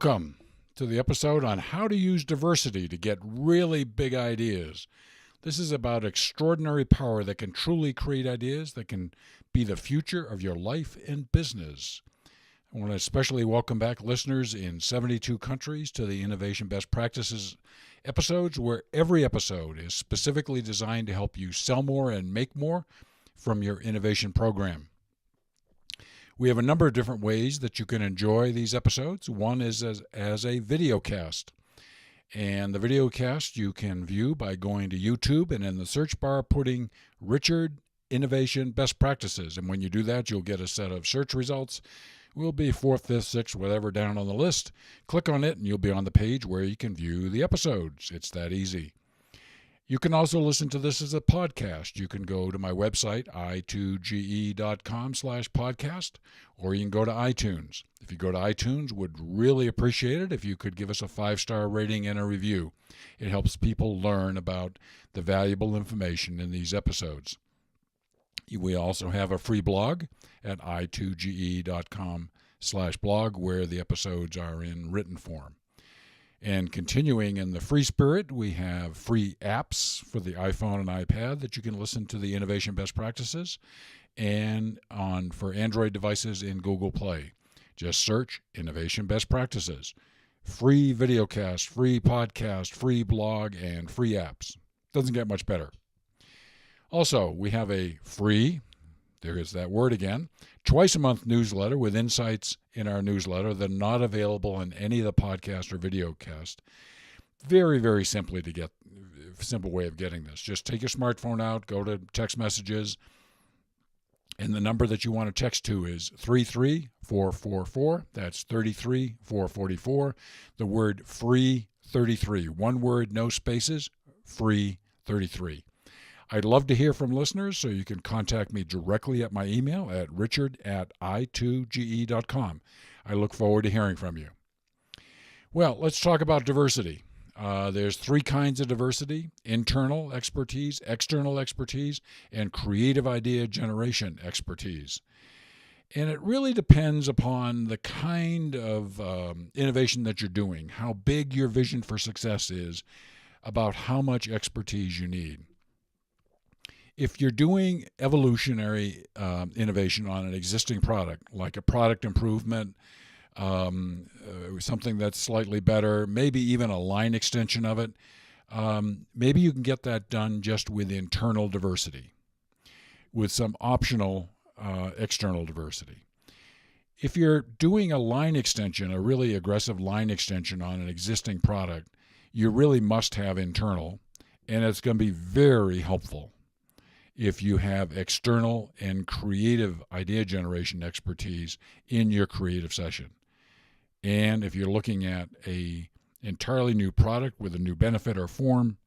Welcome to the episode on how to use diversity to get really big ideas. This is about extraordinary power that can truly create ideas that can be the future of your life and business. I want to especially welcome back listeners in 72 countries to the Innovation Best Practices episodes, where every episode is specifically designed to help you sell more and make more from your innovation program. We have a number of different ways that you can enjoy these episodes. One is as a VideoCast. And the VideoCast you can view by going to YouTube and in the search bar putting Richard Innovation Best Practices. And when you do that, you'll get a set of search results. We'll be 4th, 5th, 6th, whatever down on the list. Click on it and you'll be on the page where you can view the episodes. It's that easy. You can also listen to this as a podcast. You can go to my website, i2ge.com/podcast, or you can go to iTunes. If you go to iTunes, would really appreciate it if you could give us a 5-star rating and a review. It helps people learn about the valuable information in these episodes. We also have a free blog at i2ge.com/blog where the episodes are in written form. And continuing in the free spirit, we have free apps for the iPhone and iPad that you can listen to the Innovation Best Practices, and for Android devices in Google Play. Just search Innovation Best Practices. Free VideoCast, free podcast, free blog, and free apps. Doesn't get much better. Also, we have a free, there is that word again, twice-a-month newsletter with insights in our newsletter that are not available in any of the podcast or VideoCast. Very, very simple way of getting this. Just take your smartphone out, go to text messages, and the number that you want to text to is 33444. That's 33444. The word free 33. One word, no spaces, free 33. I'd love to hear from listeners, so you can contact me directly at my email at richard@i2ge.com. I look forward to hearing from you. Well, let's talk about diversity. There's 3 kinds of diversity: internal expertise, external expertise, and creative idea generation expertise. And it really depends upon the kind of innovation that you're doing, how big your vision for success is, about how much expertise you need. If you're doing evolutionary innovation on an existing product, like a product improvement, something that's slightly better, maybe even a line extension of it, maybe you can get that done just with internal diversity, with some optional external diversity. If you're doing a line extension, a really aggressive line extension on an existing product, you really must have internal, and it's going to be very helpful if you have external and creative idea generation expertise in your creative session. And if you're looking at an entirely new product with a new benefit or form,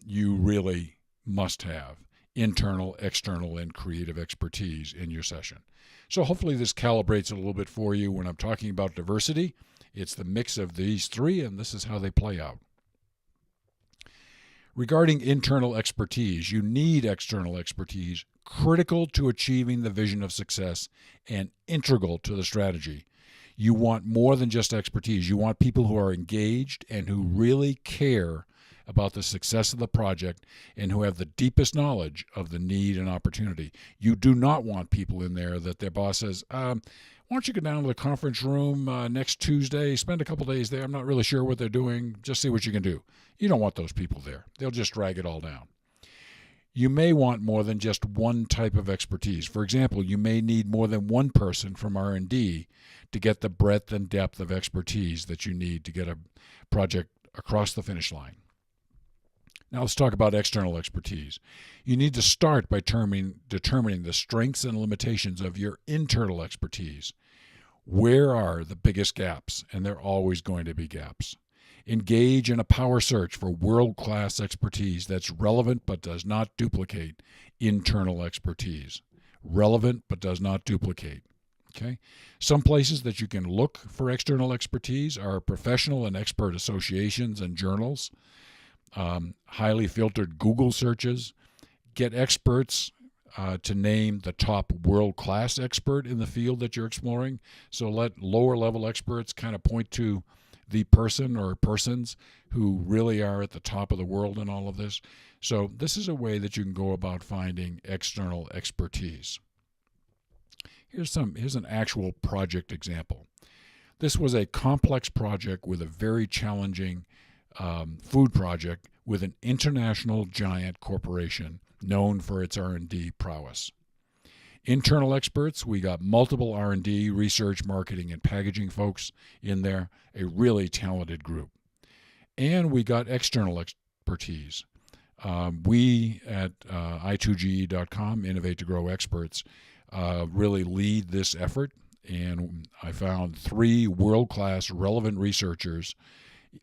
you really must have internal, external, and creative expertise in your session. So hopefully this calibrates it a little bit for you when I'm talking about diversity. It's the mix of these 3, and this is how they play out. Regarding internal expertise, you need external expertise, critical to achieving the vision of success and integral to the strategy. You want more than just expertise. You want people who are engaged and who really care about the success of the project and who have the deepest knowledge of the need and opportunity. You do not want people in there that their boss says, why don't you go down to the conference room next Tuesday, spend a couple days there. I'm not really sure what they're doing. Just see what you can do. You don't want those people there. They'll just drag it all down. You may want more than just one type of expertise. For example, you may need more than one person from R&D to get the breadth and depth of expertise that you need to get a project across the finish line. Now let's talk about external expertise. You need to start by determining the strengths and limitations of your internal expertise. Where are the biggest gaps? And there are always going to be gaps. Engage in a power search for world-class expertise that's relevant but does not duplicate internal expertise. Relevant but does not duplicate. Okay? Some places that you can look for external expertise are professional and expert associations and journals, highly filtered Google searches. Get experts to name the top world-class expert in the field that you're exploring. So let lower-level experts kind of point to the person or persons who really are at the top of the world in all of this. So this is a way that you can go about finding external expertise. Here's an actual project example. This was a complex project with a very challenging food project with an international giant corporation known for its R&D prowess. Internal experts, we got multiple R&D, research, marketing, and packaging folks in there, a really talented group. And we got external expertise. We at i2ge.com, Innovate to Grow Experts, really lead this effort, and I found 3 world-class relevant researchers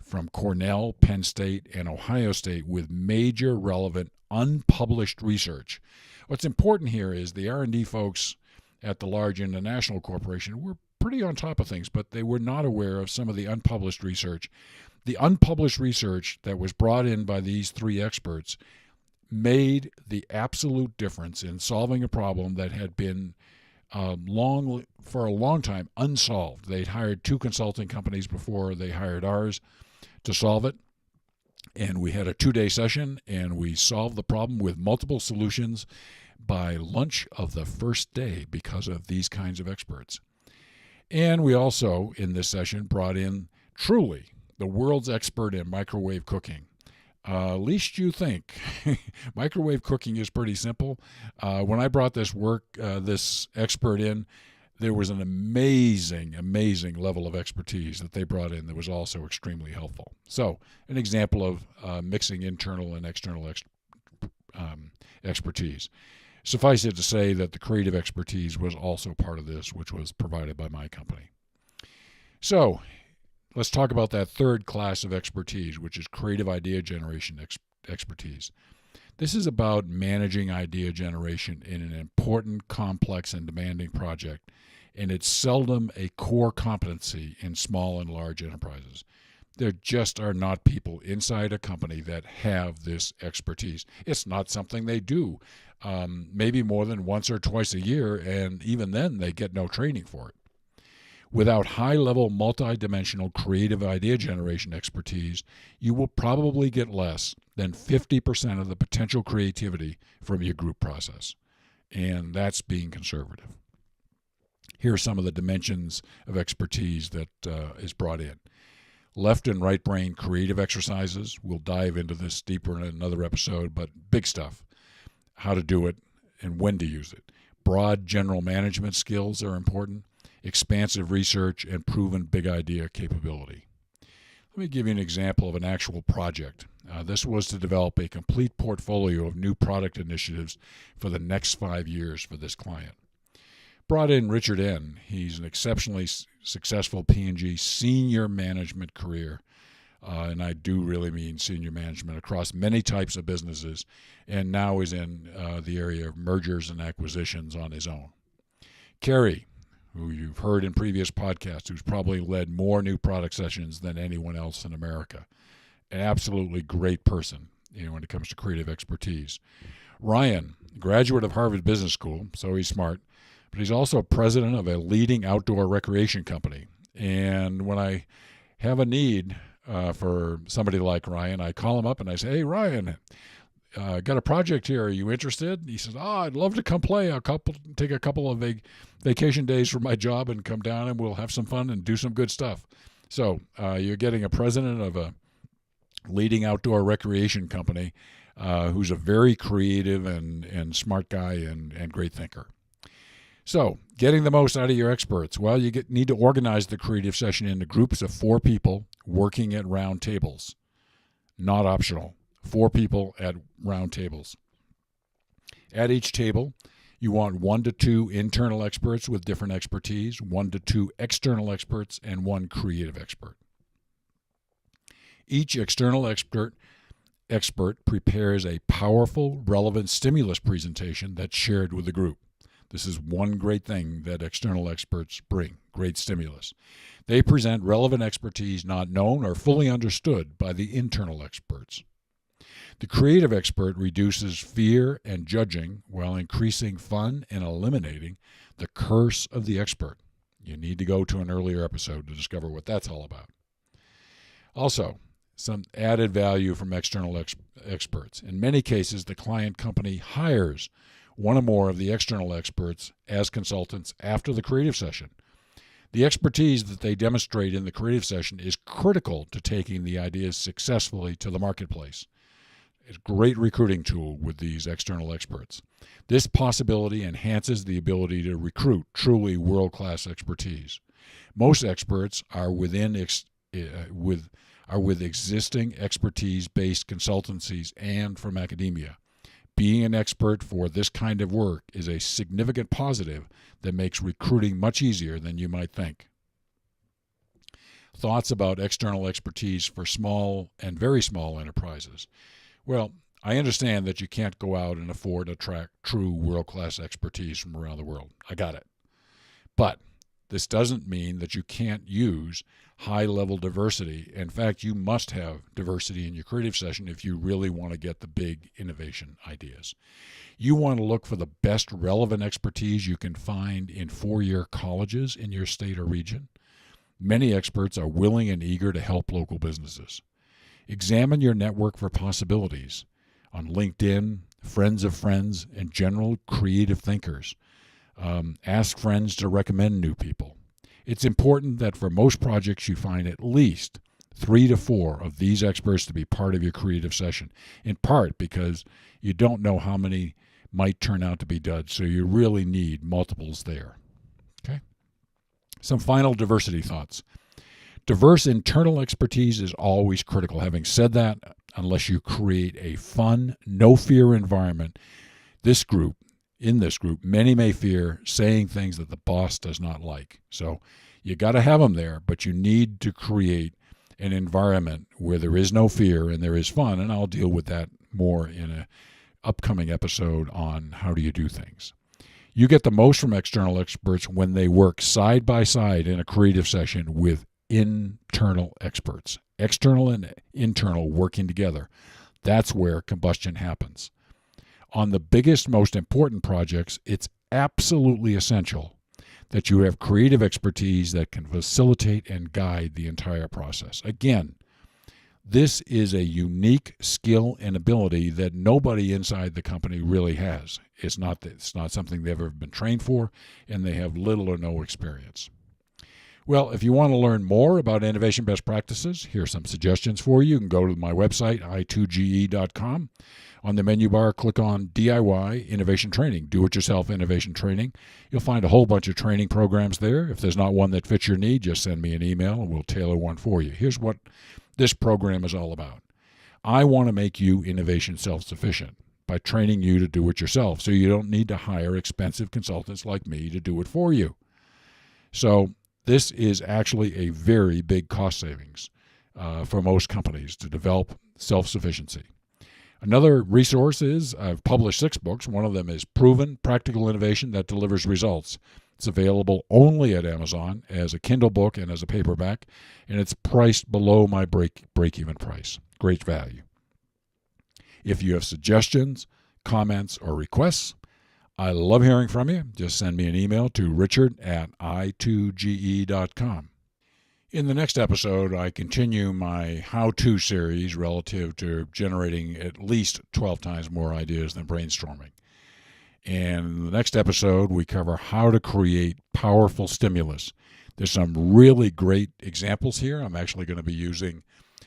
from Cornell, Penn State, and Ohio State with major relevant unpublished research. What's important here is the R&D folks at the large international corporation were pretty on top of things, but they were not aware of some of the unpublished research. The unpublished research that was brought in by these 3 experts made the absolute difference in solving a problem that had been for a long time unsolved. They'd hired 2 consulting companies before they hired ours to solve it. And we had a 2-day session, and we solved the problem with multiple solutions by lunch of the first day because of these kinds of experts. And we also, in this session, brought in truly the world's expert in microwave cooking. Least you think. Microwave cooking is pretty simple. When I brought this expert in, there was an amazing level of expertise that they brought in that was also extremely helpful. So, an example of mixing internal and external expertise. Suffice it to say that the creative expertise was also part of this, which was provided by my company. So, let's talk about that third class of expertise, which is creative idea generation expertise. This is about managing idea generation in an important, complex, and demanding project, and it's seldom a core competency in small and large enterprises. There just are not people inside a company that have this expertise. It's not something they do, maybe more than once or twice a year, and even then they get no training for it. Without high-level, multidimensional creative idea generation expertise, you will probably get less than 50% of the potential creativity from your group process. And that's being conservative. Here are some of the dimensions of expertise that is brought in. Left and right brain creative exercises. We'll dive into this deeper in another episode, but big stuff. How to do it and when to use it. Broad general management skills are important. Expansive research, and proven big idea capability. Let me give you an example of an actual project. This was to develop a complete portfolio of new product initiatives for the next 5 years for this client. Brought in Richard N. He's an exceptionally successful P&G senior management career, and I do really mean senior management across many types of businesses, and now is in the area of mergers and acquisitions on his own. Kerry, who you've heard in previous podcasts, who's probably led more new product sessions than anyone else in America. An absolutely great person, when it comes to creative expertise. Ryan, graduate of Harvard Business School, so he's smart, but he's also president of a leading outdoor recreation company. And when I have a need for somebody like Ryan, I call him up and I say, "Hey, Ryan, got a project here. Are you interested?" He says, "I'd love to come play. Take a couple of vacation days from my job and come down and we'll have some fun and do some good stuff." So you're getting a president of a leading outdoor recreation company who's a very creative and smart guy and great thinker. So getting the most out of your experts. Well, you need to organize the creative session into groups of 4 people working at round tables. Not optional. 4 people at round tables. At each table, you want 1 to 2 internal experts with different expertise, 1 to 2 external experts, and 1 creative expert. Each external expert prepares a powerful, relevant stimulus presentation that's shared with the group. This is one great thing that external experts bring, great stimulus. They present relevant expertise not known or fully understood by the internal experts. The creative expert reduces fear and judging while increasing fun and eliminating the curse of the expert. You need to go to an earlier episode to discover what that's all about. Also, some added value from external experts. In many cases, the client company hires one or more of the external experts as consultants after the creative session. The expertise that they demonstrate in the creative session is critical to taking the ideas successfully to the marketplace. It's a great recruiting tool with these external experts. This possibility enhances the ability to recruit truly world-class expertise. Most experts are with existing expertise-based consultancies and from academia. Being an expert for this kind of work is a significant positive that makes recruiting much easier than you might think. Thoughts about external expertise for small and very small enterprises. Well, I understand that you can't go out and afford to attract true world-class expertise from around the world. I got it. But this doesn't mean that you can't use high-level diversity. In fact, you must have diversity in your creative session if you really want to get the big innovation ideas. You want to look for the best relevant expertise you can find in four-year colleges in your state or region. Many experts are willing and eager to help local businesses. Examine your network for possibilities on LinkedIn, friends of friends, and general creative thinkers. Ask friends to recommend new people. It's important that for most projects you find at least 3 to 4 of these experts to be part of your creative session, in part because you don't know how many might turn out to be duds, so you really need multiples there. Okay? Some final diversity thoughts. Diverse internal expertise is always critical. Having said that, unless you create a fun, no-fear environment, in this group, many may fear saying things that the boss does not like. So you got to have them there, but you need to create an environment where there is no fear and there is fun, and I'll deal with that more in an upcoming episode on how do you do things. You get the most from external experts when they work side by side in a creative session with internal experts. External and internal working together. That's where combustion happens. On the biggest, most important projects, it's absolutely essential that you have creative expertise that can facilitate and guide the entire process. Again, this is a unique skill and ability that nobody inside the company really has. It's not something they've ever been trained for, and they have little or no experience. Well, if you want to learn more about innovation best practices, here are some suggestions for you. You can go to my website, i2ge.com. On the menu bar, click on DIY Innovation Training, Do-It-Yourself Innovation Training. You'll find a whole bunch of training programs there. If there's not one that fits your need, just send me an email and we'll tailor one for you. Here's what this program is all about. I want to make you innovation self-sufficient by training you to do it yourself, so you don't need to hire expensive consultants like me to do it for you. So this is actually a very big cost savings for most companies to develop self-sufficiency. Another resource is I've published 6 books. One of them is Proven Practical Innovation That Delivers Results. It's available only at Amazon as a Kindle book and as a paperback, and it's priced below my break-even price. Great value. If you have suggestions, comments, or requests, I love hearing from you. Just send me an email to richard@i2ge.com. In the next episode, I continue my how-to series relative to generating at least 12 times more ideas than brainstorming. And in the next episode, we cover how to create powerful stimulus. There's some really great examples here. I'm actually going to be using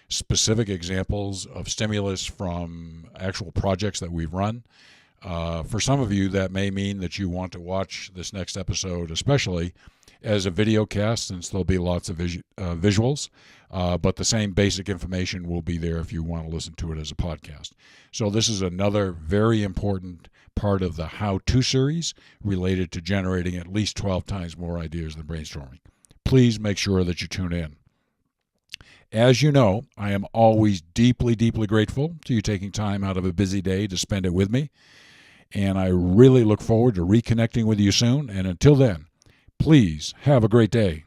specific examples of stimulus from actual projects that we've run. For some of you, that may mean that you want to watch this next episode, especially as a video cast, since there'll be lots of visuals, but the same basic information will be there if you want to listen to it as a podcast. So this is another very important part of the how-to series related to generating at least 12 times more ideas than brainstorming. Please make sure that you tune in. As you know, I am always deeply, deeply grateful to you taking time out of a busy day to spend it with me, and I really look forward to reconnecting with you soon, and until then, please have a great day.